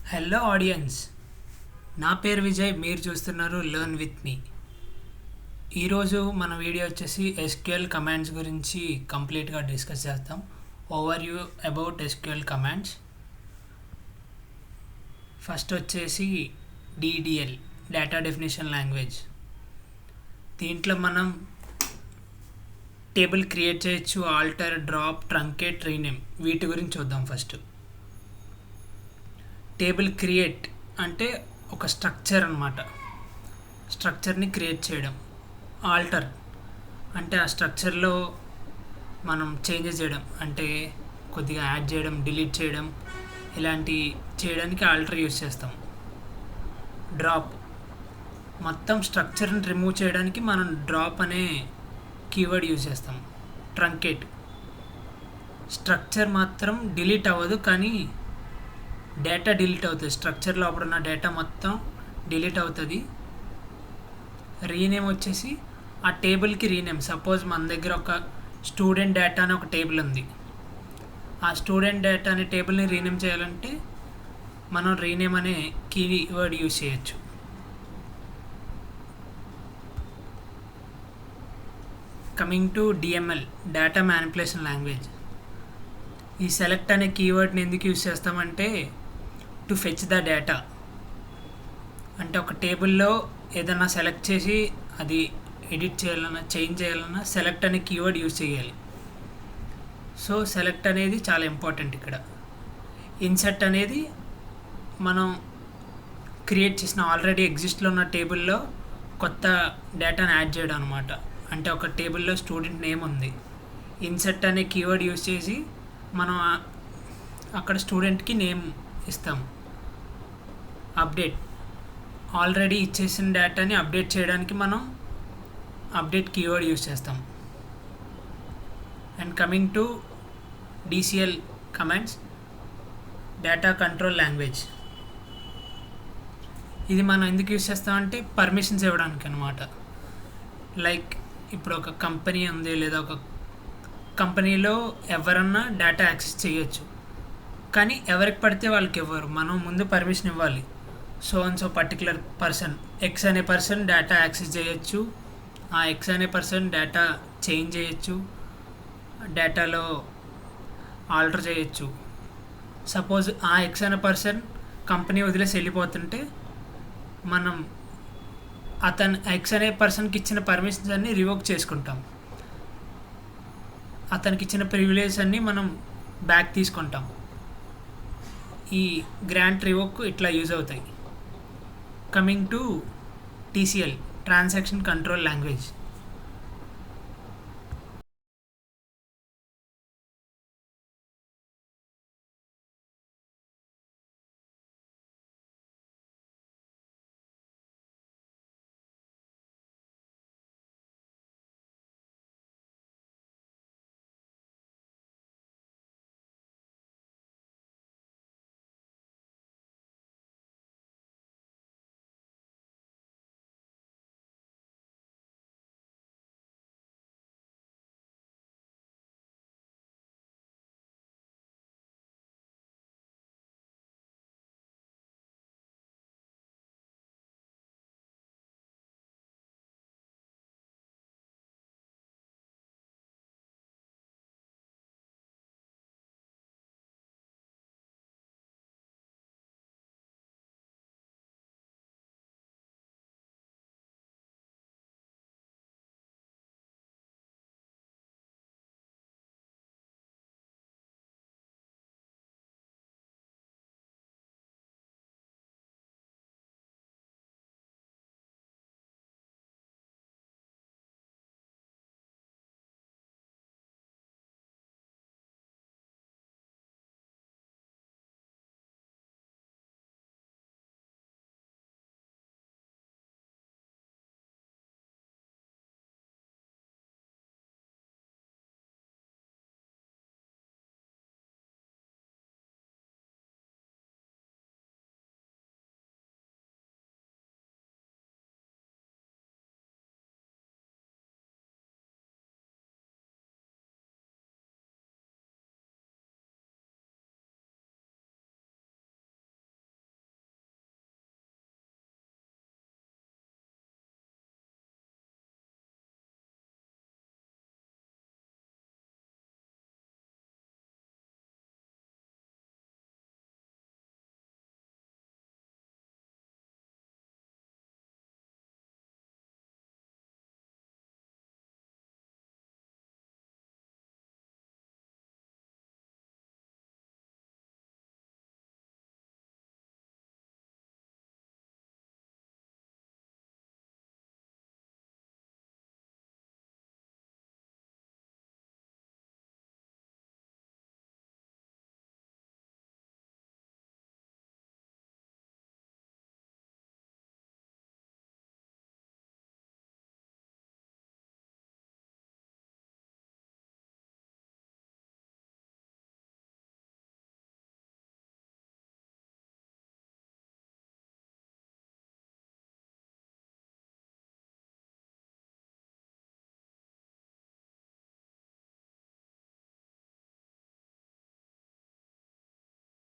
Hello audience, నా పేరు విజయ్. మీరు చూస్తున్నారు లెర్న్ విత్ మీ. ఈరోజు మన వీడియో వచ్చేసి ఎస్క్యూఎల్ కమాండ్స్ గురించి కంప్లీట్గా డిస్కస్ చేస్తాం. Over view about SQL commands. First వచ్చేసి డిడిఎల్, డేటా డెఫినిషన్ లాంగ్వేజ్. దీంట్లో మనం టేబుల్ క్రియేట్ చేయొచ్చు, ఆల్టర్, డ్రాప్, ట్రంకేట్, రీనేమ్. వీటి గురించి చూద్దాం. ఫస్ట్ టేబుల్ క్రియేట్ అంటే ఒక స్ట్రక్చర్ అన్నమాట. స్ట్రక్చర్ని క్రియేట్ చేయడం. ఆల్టర్ అంటే ఆ స్ట్రక్చర్లో మనం చేంజెస్ చేయడం, అంటే కొద్దిగా యాడ్ చేయడం, డిలీట్ చేయడం, ఇలాంటి చేయడానికి ఆల్టర్ యూస్ చేస్తాం. డ్రాప్ మొత్తం స్ట్రక్చర్ని రిమూవ్ చేయడానికి మనం డ్రాప్ అనే కీవర్డ్ యూజ్ చేస్తాం. ట్రంకేట్ స్ట్రక్చర్ మాత్రం డిలీట్ అవ్వదు, కానీ డేటా డిలీట్ అవుతుంది. స్ట్రక్చర్ లోపల ఉన్న డేటా మొత్తం డిలీట్ అవుతుంది. రీనేమ్ వచ్చేసి ఆ టేబుల్కి రీనేమ్. సపోజ్ మన దగ్గర ఒక స్టూడెంట్ డేటా అని ఒక టేబుల్ ఉంది. ఆ స్టూడెంట్ డేటా అనే టేబుల్ని రీనేమ్ చేయాలంటే మనం రీనేమ్ అనే కీవర్డ్ యూజ్ చేయొచ్చు. Coming to DML, data manipulation language. ఈ సెలెక్ట్ అనే కీవర్డ్ని ఎందుకు యూజ్ చేస్తామంటే టు ఫెచ్ ద డేటా. అంటే ఒక టేబుల్లో ఏదైనా సెలెక్ట్ చేసి అది ఎడిట్ చేయాలన్నా, చేంజ్ చేయాలన్నా సెలెక్ట్ అనే కీవర్డ్ యూజ్ చేయాలి. సో సెలెక్ట్ అనేది చాలా ఇంపార్టెంట్ ఇక్కడ. ఇన్సర్ట్ అనేది మనం క్రియేట్ చేసిన ఆల్రెడీ ఎగ్జిస్ట్లో ఉన్న టేబుల్లో కొత్త డేటాను యాడ్ చేయడం అనమాట. అంటే ఒక టేబుల్లో స్టూడెంట్ నేమ్ ఉంది. ఇన్సర్ట్ అనే కీవర్డ్ యూజ్ చేసి మనం అక్కడ స్టూడెంట్కి నేమ్ ఇస్తాం. అప్డేట్ ఆల్రెడీ ఇచ్చేసిన డేటాని అప్డేట్ చేయడానికి మనం అప్డేట్ కీవర్డ్ యూజ్ చేస్తాం. And coming to DCL commands, data control language. ఇది మనం ఎందుకు యూజ్ చేస్తామంటే పర్మిషన్స్ ఇవ్వడానికి అనమాట. లైక్ ఇప్పుడు ఒక కంపెనీ ఉంది, లేదా ఒక కంపెనీలో ఎవరన్నా డేటా యాక్సెస్ చేయొచ్చు, కానీ ఎవరికి పడితే వాళ్ళకి ఇవ్వరు. మనం ముందు పర్మిషన్ ఇవ్వాలి. So and so particular person, X అనే పర్సన్ డేటా యాక్సెస్ చేయొచ్చు. ఆ ఎక్స్ అనే పర్సన్ డేటా చేంజ్ చేయొచ్చు, డేటాలో ఆల్టర్ చేయొచ్చు. సపోజ్ ఆ ఎక్స్ అనే పర్సన్ కంపెనీ వదిలేసి వెళ్ళిపోతుంటే మనం అతను ఎక్స్ అనే పర్సన్కి ఇచ్చిన పర్మిషన్స్ అన్నీ రివోక్ చేసుకుంటాం. అతనికి ఇచ్చిన ప్రివిలేజ్ అన్నీ మనం బ్యాక్ తీసుకుంటాం. ఈ గ్రాంట్ రివోక్ ఇట్లా యూజ్ అవుతాయి. Coming to TCL, transaction control language.